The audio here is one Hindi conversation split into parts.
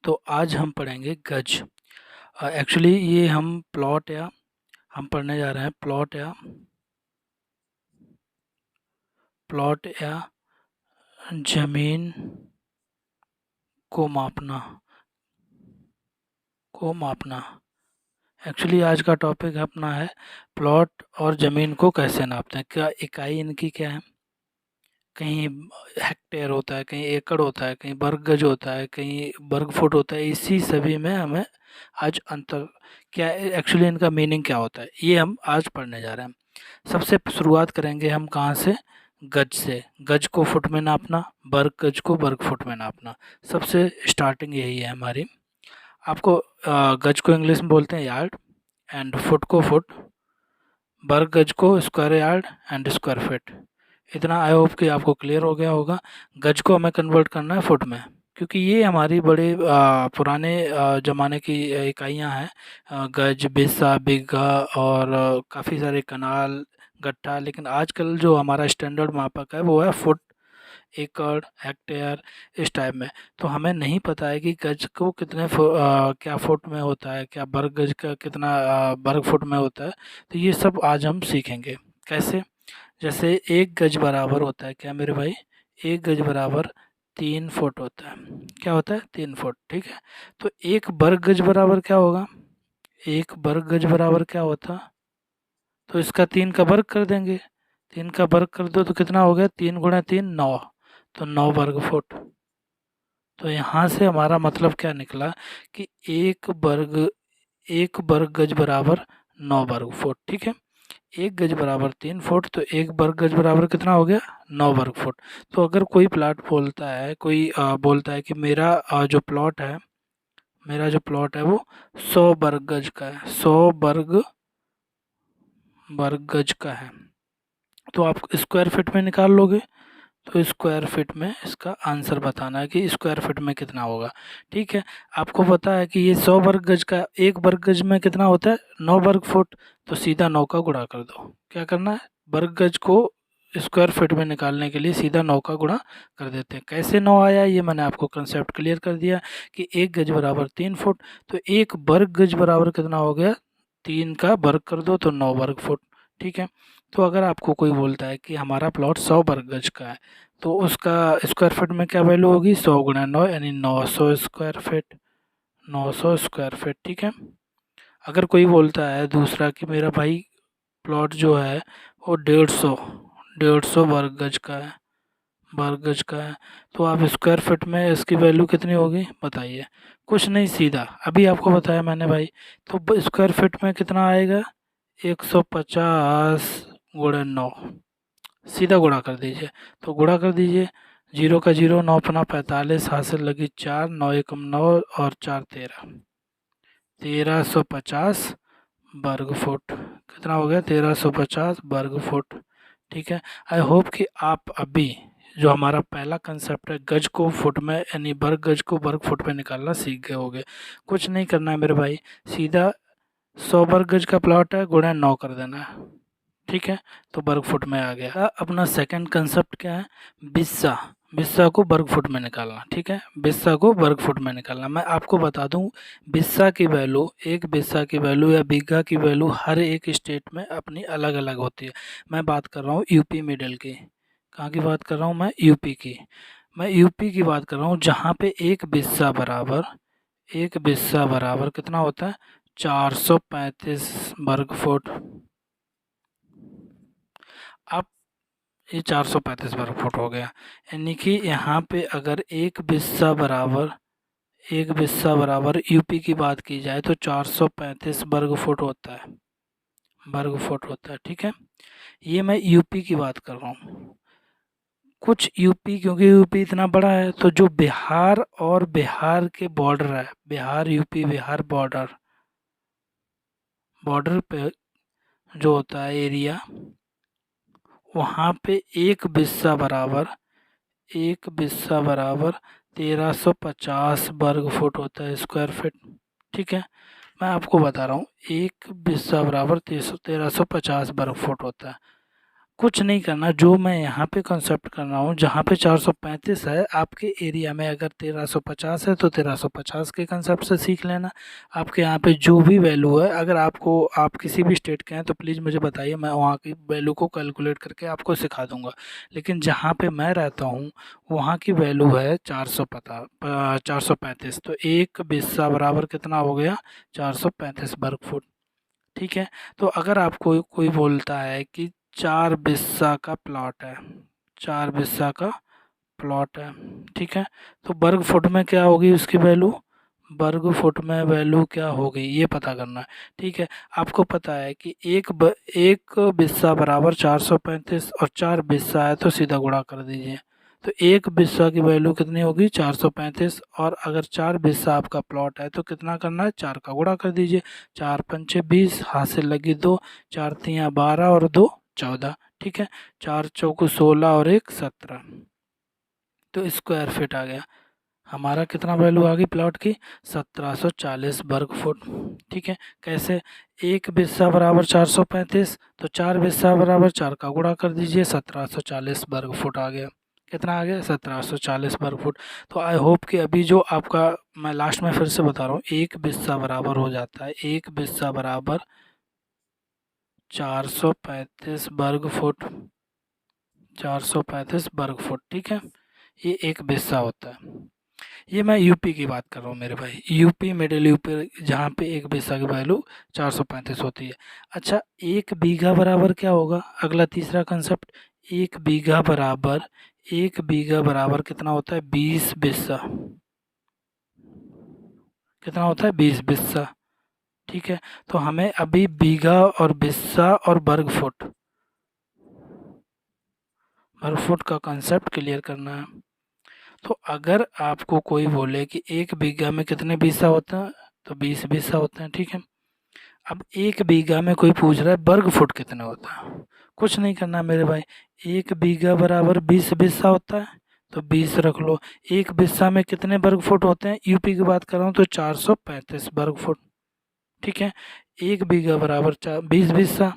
तो आज हम पढ़ेंगे गज। एक्चुअली ये हम प्लॉट या हम पढ़ने जा रहे हैं प्लॉट या जमीन को मापना एक्चुअली आज का टॉपिक अपना है प्लॉट और ज़मीन को कैसे नापते हैं, क्या इकाई इनकी क्या है। कहीं हेक्टेयर होता है, कहीं एकड़ होता है, कहीं वर्ग गज होता है, कहीं वर्ग फुट होता है। इसी सभी में हमें आज अंतर क्या एक्चुअली इनका मीनिंग क्या होता है, ये हम आज पढ़ने जा रहे हैं। सबसे शुरुआत करेंगे हम कहाँ से, गज से। गज को फुट में नापना, वर्ग गज को वर्ग फुट में नापना, सबसे स्टार्टिंग यही है हमारी। आपको गज को इंग्लिश में बोलते हैं यार्ड, एंड फुट को फुट, वर्ग गज को square yard and square feet. इतना आई होप कि आपको क्लियर हो गया होगा। गज को हमें कन्वर्ट करना है फुट में, क्योंकि ये हमारी बड़े पुराने ज़माने की इकाइयाँ हैं। गज, बिस्सा, बीघा और काफ़ी सारे कनाल, गट्ठा। लेकिन आजकल जो हमारा स्टैंडर्ड मापक है वो है फुट, एकड़, हेक्टेयर, इस टाइप में। तो हमें नहीं पता है कि गज को कितने क्या फुट में होता है, क्या वर्ग गज का कितना वर्ग फुट में होता है। तो ये सब आज हम सीखेंगे कैसे। जैसे एक गज बराबर होता है क्या मेरे भाई, एक गज बराबर 3 फुट होता है। क्या होता है, 3 फुट, ठीक है। तो एक वर्ग गज बराबर क्या होगा, एक वर्ग गज बराबर क्या होता, तो इसका 3 का वर्ग कर देंगे। 3 का वर्ग कर दो तो कितना हो गया, 3 × 3 9, तो 9 वर्ग फुट। तो यहाँ से हमारा मतलब क्या निकला कि एक वर्ग गज बराबर 9 वर्ग फुट, ठीक है। एक गज बराबर 3 फुट, तो एक वर्ग गज बराबर कितना हो गया, 9 वर्ग फुट। तो अगर कोई प्लाट बोलता है, कोई बोलता है कि मेरा जो प्लॉट है वो 100 वर्ग गज का है, 100 वर्ग गज का है, तो आप स्क्वायर फीट में निकाल लोगे। तो स्क्वायर फीट में इसका आंसर बताना है कि स्क्वायर फीट में कितना होगा, ठीक है। आपको पता है कि ये 100 वर्ग गज का, एक वर्ग गज में कितना होता है, 9 वर्ग फुट। तो सीधा 9 का गुणा कर दो। क्या करना है, वर्ग गज को स्क्वायर फीट में निकालने के लिए सीधा 9 का गुणा कर देते हैं। कैसे 9 आया, ये मैंने आपको कंसेप्ट क्लियर कर दिया कि एक गज बराबर 3 फुट, तो एक वर्ग गज बराबर कितना हो गया, 3 का वर्ग कर दो तो 9 वर्ग फुट, ठीक है। तो अगर आपको कोई बोलता है कि हमारा प्लॉट 100 वर्ग गज का है, तो उसका स्क्वायर फीट में क्या वैल्यू होगी, 100 × 9 यानी 900 स्क्वायर फीट, 900 स्क्वायर फीट, ठीक है। अगर कोई बोलता है दूसरा कि मेरा भाई प्लॉट जो है वो 150 वर्ग गज का है, तो आप स्क्वायर फीट में इसकी वैल्यू कितनी होगी बताइए। कुछ नहीं, सीधा अभी आपको बताया मैंने भाई। तो स्क्वायर फीट में कितना आएगा, 150 × 9, सीधा गुणा कर दीजिए। तो गुणा कर दीजिए, 0 का 0, 9×5 = 45, हासिल लगी 4, 9 × 1 = 9 और 4 × 13, 1350 वर्ग फुट। कितना हो गया, 1350 वर्ग फुट, ठीक है। आई होप कि आप अभी जो हमारा पहला कंसेप्ट है गज को फुट में यानी वर्ग गज को वर्ग फुट में निकालना सीख गए होंगे। कुछ नहीं करना है मेरे भाई, सीधा 100 वर्ग गज का प्लॉट है, गुणा 9 कर देना है, ठीक है। तो वर्ग फुट में आ गया। अपना सेकंड कंसेप्ट क्या है, बिस्सा। बिस्सा को वर्ग फुट में निकालना, ठीक है। बिस्सा को वर्ग फुट में निकालना, मैं आपको बता दूं, बिस्सा की वैल्यू, एक बिस्सा की वैल्यू या बीघा की वैल्यू हर एक स्टेट में अपनी अलग अलग होती है। मैं बात कर रहा हूँ यूपी मिडिल की, कहाँ की बात कर रहा हूँ मैं, यूपी की। मैं यूपी की बात कर रहा हूँ जहाँ पे एक बिस्सा बराबर कितना होता है, 435 वर्ग फुट। अब ये 435 वर्ग फुट हो गया, यानी कि यहाँ पे अगर एक बिस्सा बराबर यूपी की बात की जाए तो 435 वर्ग फुट होता है, ठीक है। ये मैं यूपी की बात कर रहा हूँ। कुछ यूपी, क्योंकि यूपी इतना बड़ा है, तो जो बिहार और बिहार के बॉर्डर है, Bihar UP Bihar border, border पे जो होता है एरिया, वहाँ पे एक बिस्सा बराबर 1350 वर्ग फुट होता है, स्क्वायर फीट, ठीक है। मैं आपको बता रहा हूँ एक बिस्सा बराबर 1350 वर्ग फुट होता है। कुछ नहीं करना, जो मैं यहाँ पे कंसेप्ट कर रहा हूँ, जहाँ पे 435 है आपके एरिया में अगर 1350 है तो 1350 के कंसेप्ट से सीख लेना। आपके यहाँ पे जो भी वैल्यू है, अगर आप किसी भी स्टेट के हैं तो प्लीज़ मुझे बताइए, मैं वहाँ की वैल्यू को कैलकुलेट करके आपको सिखा दूँगा। लेकिन जहाँ पे मैं रहता हूँ वहाँ की वैल्यू है 435, तो एक बिस्सा बराबर कितना हो गया, 435 वर्ग फुट। ठीक है। तो अगर आपको कोई बोलता है कि 4 बिस्सा का प्लॉट है, 4 बिस्सा का प्लॉट है, ठीक है, तो वर्ग फुट में क्या होगी उसकी वैल्यू, वर्ग फुट में वैल्यू क्या होगी ये पता करना है। ठीक है। आपको पता है कि एक बिस्सा बराबर 435 और 4 बिस्सा है तो सीधा गुणा कर दीजिए। तो एक बिस्सा की वैल्यू कितनी होगी, 435, और अगर 4 बिस्सा आपका प्लॉट है तो कितना करना है, 4 का गुणा कर दीजिए। 4 पंचे 20, हाथ से लगी 2, 4 तियाँ 12 और 2 14। ठीक है। 4 चौको 16 और 1 17, तो स्क्वायर फिट आ गया। हमारा कितना वैल्यू आ गई प्लॉट की, 1740 वर्ग फुट। ठीक है। कैसे, एक बिस्सा बराबर 435, तो 4 बिस्सा बराबर 4 का गुणा कर दीजिए, 1740 वर्ग फुट आ गया। कितना आ गया, 1740 वर्ग फुट। तो आई होप कि अभी जो आपका, मैं लास्ट में फिर से बता रहा हूँ, एक बिस्सा बराबर हो जाता है, एक बिस्सा बराबर 435 वर्ग फुट, 435 वर्ग फुट। ठीक है, ये एक बिस्सा होता है। ये मैं यूपी की बात कर रहा हूँ मेरे भाई, यूपी, मिडिल यूपी, जहाँ पे एक बीघा की वैल्यू 435 होती है। अच्छा, एक बीघा बराबर क्या होगा, अगला तीसरा कंसेप्ट, एक बीघा बराबर, एक बीघा बराबर कितना होता है, 20 बिस्सा। कितना होता है, 20 बिस्सा। ठीक है। तो हमें अभी बीघा और बिस्सा और वर्ग फुट का कंसेप्ट क्लियर करना है। तो अगर आपको कोई बोले कि एक बीघा में कितने बीसा होते हैं, तो 20 बीसा होते हैं। ठीक है। अब एक बीघा में कोई पूछ रहा है वर्ग फुट कितने होता है, कुछ नहीं करना मेरे भाई, एक बीघा बराबर 20 बिस्सा होता है, तो 20 रख लो। एक बिस्सा में कितने वर्ग फुट होते हैं, यूपी की बात कर रहा हूँ, तो 435 वर्ग फुट। ठीक है। एक बीघा बराबर 20 बिस्सा,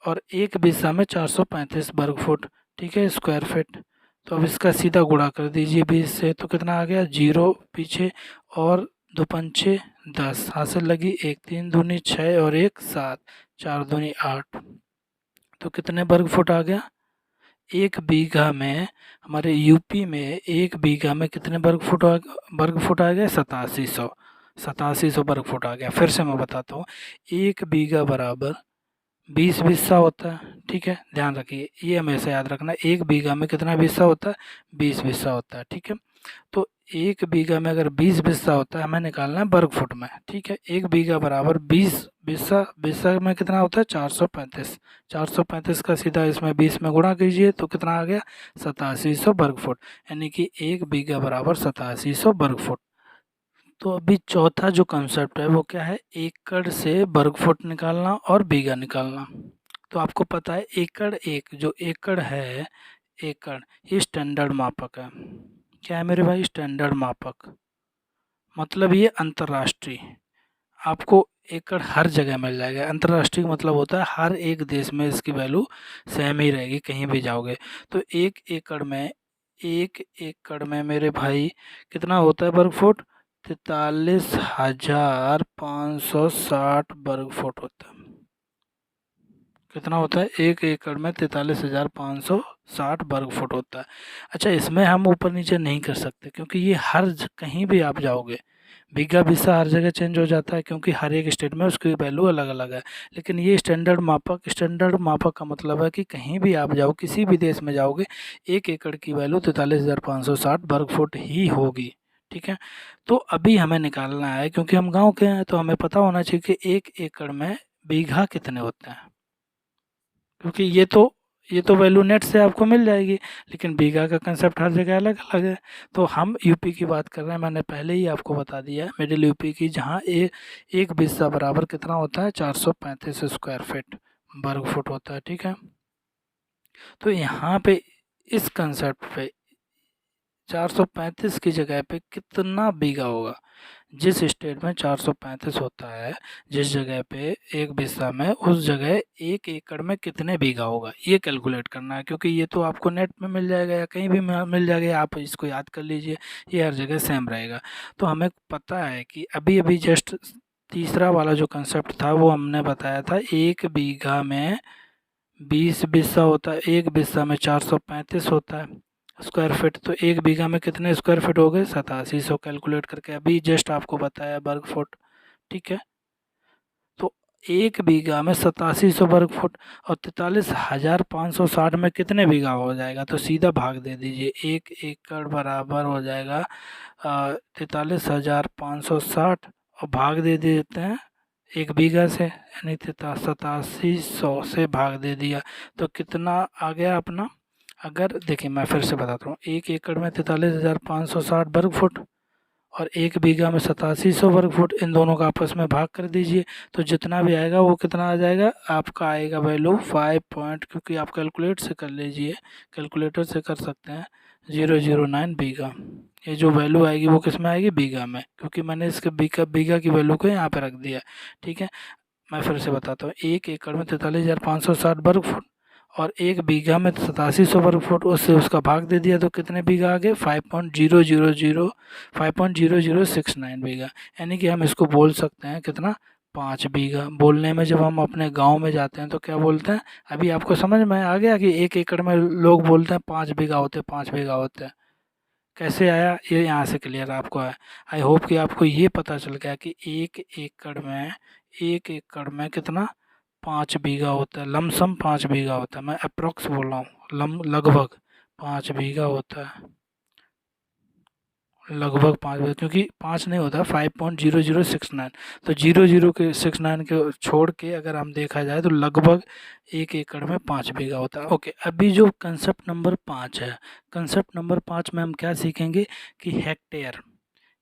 और एक बिस्सा में 435 वर्ग फुट। ठीक है, स्क्वायर फिट। तो अब इसका सीधा गुणा कर दीजिए 20 से, तो कितना आ गया, जीरो पीछे, और दो पंचे 10, हासिल लगी 1, 3 दूनी 6 और 1 7, 4 दूनी 8, तो कितने वर्ग फुट आ गया, एक बीघा में, हमारे यूपी में एक बीघा में कितने वर्ग फुट आ गया, 8700, 8700 वर्ग फुट आ गया। फिर से मैं बताता हूँ, एक बीघा बराबर 20 बिस्सा होता है। ठीक है, ध्यान रखिए, ये हमेशा याद रखना, एक बीघा में कितना बिस्सा होता है, 20 बिस्सा होता है। ठीक है। तो एक बीघा में अगर 20 बिस्सा होता है, हमें निकालना है वर्ग फुट में। ठीक है। एक बीघा बराबर 20 बिस्सा, बिस्सा में कितना होता है, 435, 435 का सीधा इसमें 20 में गुणा कीजिए, तो कितना आ गया, 8700 वर्ग फुट, यानी कि एक बीघा बराबर 8700 वर्ग फुट। तो अभी चौथा जो कंसेप्ट है वो क्या है, एकड़ से वर्ग फुट निकालना और बीघा निकालना। तो आपको पता है एकड़, एक जो एकड़ है, एकड़ ये स्टैंडर्ड मापक है। क्या है मेरे भाई, स्टैंडर्ड मापक, मतलब ये अंतर्राष्ट्रीय, आपको एकड़ हर जगह मिल जाएगा। अंतर्राष्ट्रीय मतलब होता है हर एक देश में इसकी वैल्यू सेम ही रहेगी, कहीं भी जाओगे। तो एक एकड़ में मेरे भाई कितना होता है वर्ग फुट, 43,560 वर्ग फुट होता है। कितना होता है, एक एकड़ में 43,560 वर्ग फुट होता है। अच्छा, इसमें हम ऊपर नीचे नहीं कर सकते, क्योंकि ये कहीं भी आप जाओगे, बीघा बिस्सा हर जगह चेंज हो जाता है, क्योंकि हर एक स्टेट में उसकी वैल्यू अलग अलग है। लेकिन ये स्टैंडर्ड मापक का मतलब है कि कहीं भी आप जाओ, किसी भी देश में जाओगे, एक एकड़ की वैल्यू 43,560 वर्ग फुट ही होगी। ठीक है। तो अभी हमें निकालना है, क्योंकि हम गांव के हैं तो हमें पता होना चाहिए कि एक एकड़ में बीघा कितने होते हैं, क्योंकि ये तो वैल्यू नेट से आपको मिल जाएगी, लेकिन बीघा का कंसेप्ट हर जगह अलग अलग है। तो हम यूपी की बात कर रहे हैं, मैंने पहले ही आपको बता दिया है, मिडिल यूपी की, जहाँ एक बिस्सा बराबर कितना होता है, 435 स्क्वायर फीट वर्ग फुट होता है। ठीक है। तो यहाँ पे इस कंसेप्ट पे 435 की जगह पे कितना बीघा होगा? जिस स्टेट में 435 होता है, जिस जगह पे एक बिस्सा में, उस जगह 1 एकड़ में कितने बीघा होगा, ये कैलकुलेट करना है। क्योंकि ये तो आपको नेट में मिल जाएगा या कहीं भी मिल जाएगा, आप इसको याद कर लीजिए, ये हर जगह सेम रहेगा। तो हमें पता है कि अभी अभी जस्ट तीसरा वाला जो कंसेप्ट था वो हमने बताया था, 1 बीघा में 20 बिस्सा होता है, 1 बिस्सा में 435 होता है स्क्वायर फिट। तो 1 बीघा में कितने स्क्वायर फिट हो गए? 8700 कैलकुलेट करके अभी जस्ट आपको बताया वर्ग फुट। ठीक है, तो 1 बीघा में 8700 वर्ग फुट और 43,560 में कितने बीघा हो जाएगा? तो सीधा भाग दे दीजिए, 1 एकड़ बराबर हो जाएगा 43,560 और भाग दे देते हैं 1 बीघा से, यानी 8700 से भाग दे दिया तो कितना आ गया अपना? अगर देखिए मैं फिर से बताता हूँ, 1 एकड़ में 43,560 वर्ग फुट और 1 बीघा में 8700 वर्ग फुट, इन दोनों का आपस में भाग कर दीजिए तो जितना भी आएगा वो कितना आ जाएगा आपका? आएगा वैल्यू 5 पॉइंट, क्योंकि आप कैलकुलेट से कर लीजिए, कैलकुलेटर से कर सकते हैं, 009 बीघा। ये जो वैल्यू आएगी वो किस में आएगी? बीघा में, क्योंकि मैंने इसके बीघा की वैल्यू को यहाँ पे रख दिया। ठीक है, मैं फिर से बताता हूँ, 1 एकड़ में 43,560 वर्ग फुट और 1 बीघा में 8700 वर्ग फुट, उससे उसका भाग दे दिया तो कितने बीघा आ गए? 5.000 बीघा। यानी कि हम इसको बोल सकते हैं कितना? 5 बीघा। बोलने में जब हम अपने गांव में जाते हैं तो क्या बोलते हैं? अभी आपको समझ में आ गया कि 1 एकड़ में लोग बोलते हैं 5 बीघा होते हैं, 5 बीघा होते हैं। कैसे आया ये? यहाँ से क्लियर आपको है। आई होप कि आपको ये पता चल गया कि 1 एकड़ में कितना? 5 बीघा होता है, लमसम 5 बीघा होता है। मैं अप्रोक्स बोल रहा हूँ, लगभग 5 बीघा होता है, लगभग 5 बीघा, क्योंकि 5 नहीं होता, 5.0069। तो 00 के 69 के छोड़ के अगर हम देखा जाए तो लगभग 1 एकड़ में 5 बीघा होता है। ओके, अभी जो कंसेप्ट नंबर 5 है, कंसेप्ट नंबर 5 में हम क्या सीखेंगे कि हेक्टेयर,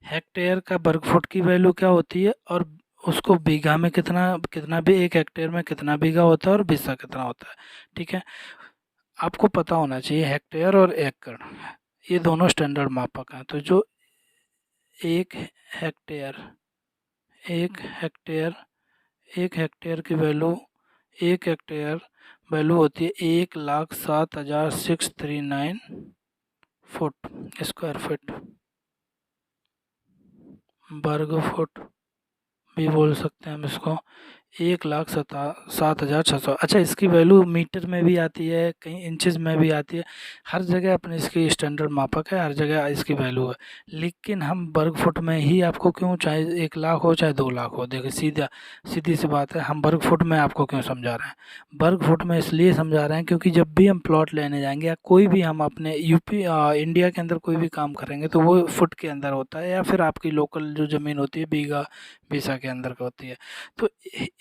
हेक्टेयर का वर्ग फुट की वैल्यू क्या होती है और उसको बीघा में कितना कितना भी, 1 हेक्टेयर में कितना बीघा होता है और बिस्सा कितना होता है। ठीक है, आपको पता होना चाहिए हेक्टेयर और एकड़ ये दोनों स्टैंडर्ड मापक हैं। तो जो एक हेक्टेयर एक हेक्टेयर एक हेक्टेयर की वैल्यू, 1 हेक्टेयर वैल्यू होती है 1,07,639 फुट, स्क्वायर फीट, वर्ग फुट भी बोल सकते हैं हम इसको, 1,07,600। अच्छा, इसकी वैल्यू मीटर में भी आती है, कहीं इंचेस में भी आती है, हर जगह अपने इसकी स्टैंडर्ड मापक है, हर जगह इसकी वैल्यू है। लेकिन हम वर्ग फुट में ही आपको क्यों, चाहे 1 लाख हो चाहे 2 लाख हो, देखिए सीधी सी बात है, हम वर्ग फुट में आपको क्यों समझा रहे हैं? वर्ग फुट में इसलिए समझा रहे हैं क्योंकि जब भी हम प्लॉट लेने जाएंगे या कोई भी हम अपने इंडिया के अंदर कोई भी काम करेंगे तो वो फुट के अंदर होता है, या फिर आपकी लोकल जो ज़मीन होती है बीघा बीसा के अंदर का होती है। तो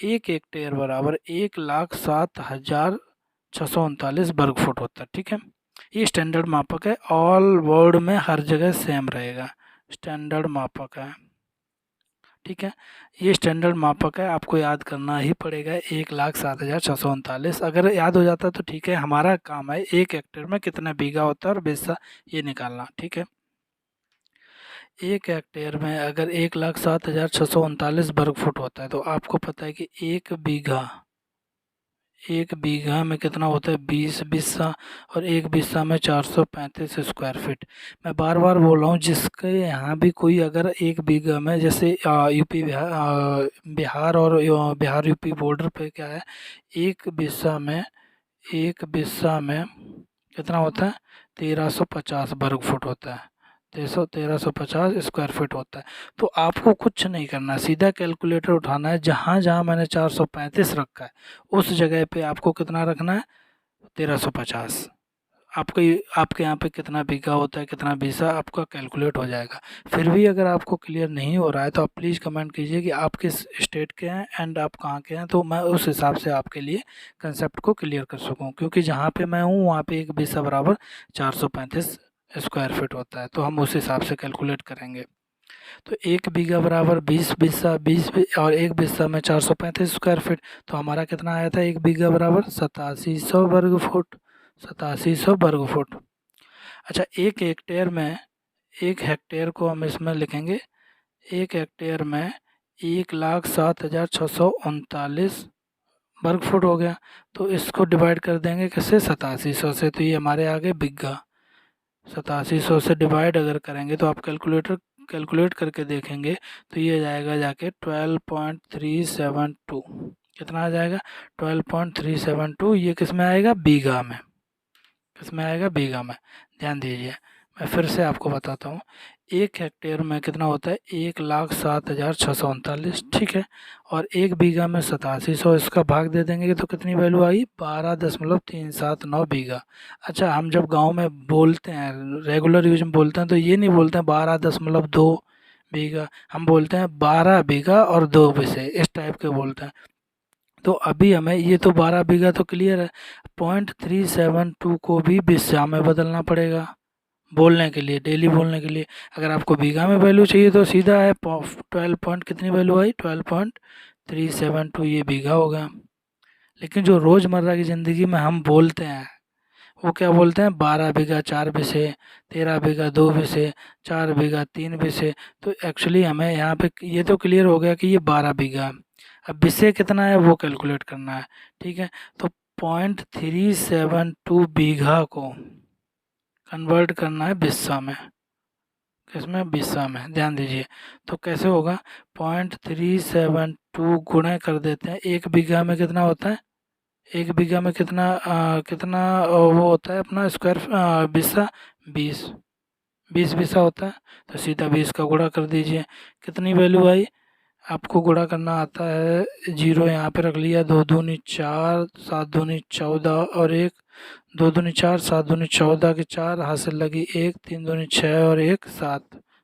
1 हेक्टेयर बराबर 1,07,639 वर्ग फुट होता है। ठीक है, ये स्टैंडर्ड मापक है, ऑल वर्ल्ड में हर जगह सेम रहेगा, स्टैंडर्ड मापक है। ठीक है, ये स्टैंडर्ड मापक है, आपको याद करना ही पड़ेगा, 1,07,639। अगर याद हो जाता तो ठीक है, हमारा काम है 1 हेक्टेयर में कितना बीघा होता है और बिस्सा ये निकालना। ठीक है, 1 हेक्टेयर में अगर 1,07,639 वर्ग फुट होता है तो आपको पता है कि 1 बीघा में कितना होता है? 20 बिस्सा और 1 बिस्सा में 435 स्क्वायर फीट। मैं बार बार बोल रहा हूँ, जिसके यहाँ भी कोई अगर 1 बीघा में, जैसे यूपी बिहार और बिहार यूपी बॉर्डर पे क्या है, 1 बिस्सा में कितना होता है? 1350 वर्ग फुट होता है, 1350 स्क्वायर फीट होता है। तो आपको कुछ नहीं करना, सीधा कैलकुलेटर उठाना है, जहाँ जहाँ मैंने 435 रखा है उस जगह पे आपको कितना रखना है? 1350। आपके यहाँ पे कितना बीघा होता है, कितना बीसा, आपका कैलकुलेट हो जाएगा। फिर भी अगर आपको क्लियर नहीं हो रहा है तो आप प्लीज़ कमेंट कीजिए कि आप किस स्टेट के हैं एंड आप कहाँ के हैं, तो मैं उस हिसाब से आपके लिए कंसेप्ट को क्लियर कर सकूँ। क्योंकि जहाँ पे मैं हूँ वहाँ पे 1 बीसा बराबर 435 स्क्वायर फीट होता है, तो हम उस हिसाब से कैलकुलेट करेंगे। तो 1 बीघा बराबर 20 बिस्सा, और 1 बिस्सा में 435 स्क्वायर फीट, तो हमारा कितना आया था? 1 बीघा बराबर 8700 वर्ग फुट, 8700 वर्ग फुट। अच्छा, 1 हेक्टेयर में 1 हेक्टेयर को हम इसमें लिखेंगे, 1 हेक्टेयर में 1,07,639 वर्ग फुट हो गया। तो इसको डिवाइड कर देंगे किससे, 8700 से, तो ये हमारे आगे बिग्गा। 8700 से डिवाइड अगर करेंगे तो आप कैलकुलेट करके देखेंगे तो ये जाएगा जाके 12.372। कितना आ जाएगा, 12.372। ये किस में आएगा, बीघा में। किस में आएगा, बीघा में। ध्यान दीजिए, मैं फिर से आपको बताता हूँ। 1 हेक्टेयर में कितना होता है, 1,07,639, ठीक है। और 1 बीघा में 8700, इसका भाग दे देंगे तो कितनी वैल्यू आई, 12.379 बीघा। अच्छा, हम जब गांव में बोलते हैं, रेगुलर यूज में बोलते हैं, तो ये नहीं बोलते हैं 12.2 बीघा, हम बोलते हैं 12 बीघा और 2 बिस्से, इस टाइप के बोलते हैं। तो अभी हमें ये तो 12 बीघा तो क्लियर है, 0.372 को भी बिस्सा में बदलना पड़ेगा बोलने के लिए, डेली बोलने के लिए। अगर आपको बीघा में वैल्यू चाहिए तो सीधा है 12 पॉइंट, कितनी वैल्यू आई, 12.372, ये बीघा होगा। लेकिन जो रोज़मर्रा की ज़िंदगी में हम बोलते हैं वो क्या बोलते हैं, 12 बीघा 4 बिस्से, 13 बीघा 2 बिस्से, 4 बीघा 3 बिस्से। तो एक्चुअली हमें यहाँ पे ये तो क्लियर हो गया कि ये 12 बीघा है। अब बिस्से कितना है वो कैलकुलेट करना है, ठीक है। तो 0.372 बीघा को कन्वर्ट करना है बिस्सा में। किसमें, बिस्सा में। ध्यान दीजिए, तो कैसे होगा, 0.372 गुणे कर देते हैं। 1 बीघा में कितना होता है, 1 बीघा में कितना वो होता है अपना स्क्वायर बिस्सा, 20 बिस्सा होता है। तो सीधा 20 का गुणा कर दीजिए, कितनी वैल्यू आई, आपको गुणा करना आता है, जीरो यहाँ पे रख लिया, 2 दूनी 4, 7 दूनी 14 और 1, 2 दूनी 4, 7 दूनी 14 के 4, हासिल लगी 1, 3 दूनी 6 और 1 7,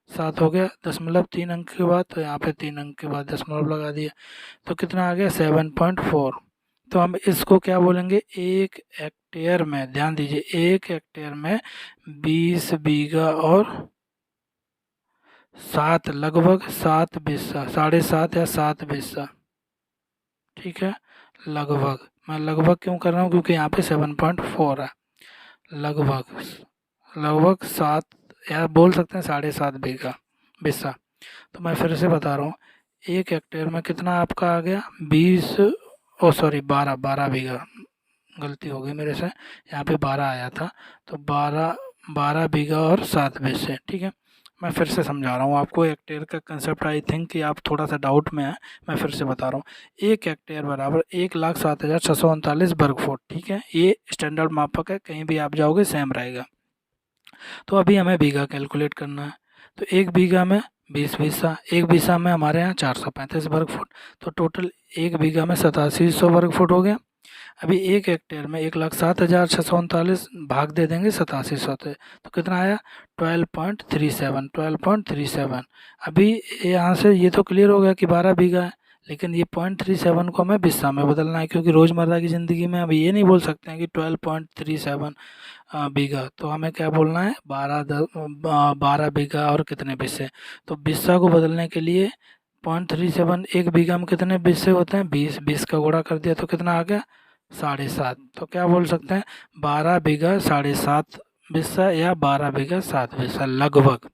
7 हो गया। 3 अंक के बाद, तो यहाँ पे 3 अंक के बाद दशमलव लगा दिया, तो कितना आ गया, 7.4। तो हम इसको क्या बोलेंगे, 1 हेक्टेयर में, ध्यान दीजिए, 1 हेक्टेयर में 20 बीघा और 7, लगभग 7 बिस्सा, 7.5 या 7 बिस्सा, ठीक है। लगभग, मैं लगभग क्यों कर रहा हूँ, क्योंकि यहाँ पे 7.4 है। लगभग 7, या बोल सकते हैं 7.5 बीघा बिस्सा। तो मैं फिर से बता रहा हूँ, 1 हेक्टेयर में कितना आपका आ गया, 12 बीघा, गलती हो गई मेरे से, यहाँ पे 12 आया था, तो 12 बीघा और 7 बिस्से, ठीक है। मैं फिर से समझा रहा हूँ आपको हेक्टेयर का कंसेप्ट, आई थिंक कि आप थोड़ा सा डाउट में है, मैं फिर से बता रहा हूँ। 1 हेक्टेयर बराबर 1,07,639 वर्ग फुट, ठीक है। ये स्टैंडर्ड मापक है, कहीं भी आप जाओगे सेम रहेगा। तो अभी हमें बीघा कैलकुलेट करना है, तो 1 बीघा में 20 बिस्सा, 1 बिस्सा में हमारे यहाँ 435 वर्ग फुट, तो टोटल 1 बीघा में 8700 वर्ग फुट हो गया। अभी 1 हेक्टेयर में 1,07,639 भाग दे देंगे 8700 से, तो कितना आया, 12.37। अभी यहाँ से ये तो क्लियर हो गया कि 12 बीघा है, लेकिन ये 0.37 को हमें बिस्सा में बदलना है, क्योंकि रोज़मर्रा की ज़िंदगी में अभी ये नहीं बोल सकते हैं कि 12.37 बीघा। तो हमें क्या बोलना है, 12 बीघा और कितने बिस्से। तो बिस्सा को बदलने के लिए 0.37, 1 बीघा में कितने बिस्से होते हैं, 20 का गुणा कर दिया तो कितना आ गया, 7.5। तो क्या बोल सकते हैं, 12 बीघा 7.5 बिस्सा या 12 बीघा 7 बिस्सा, लगभग।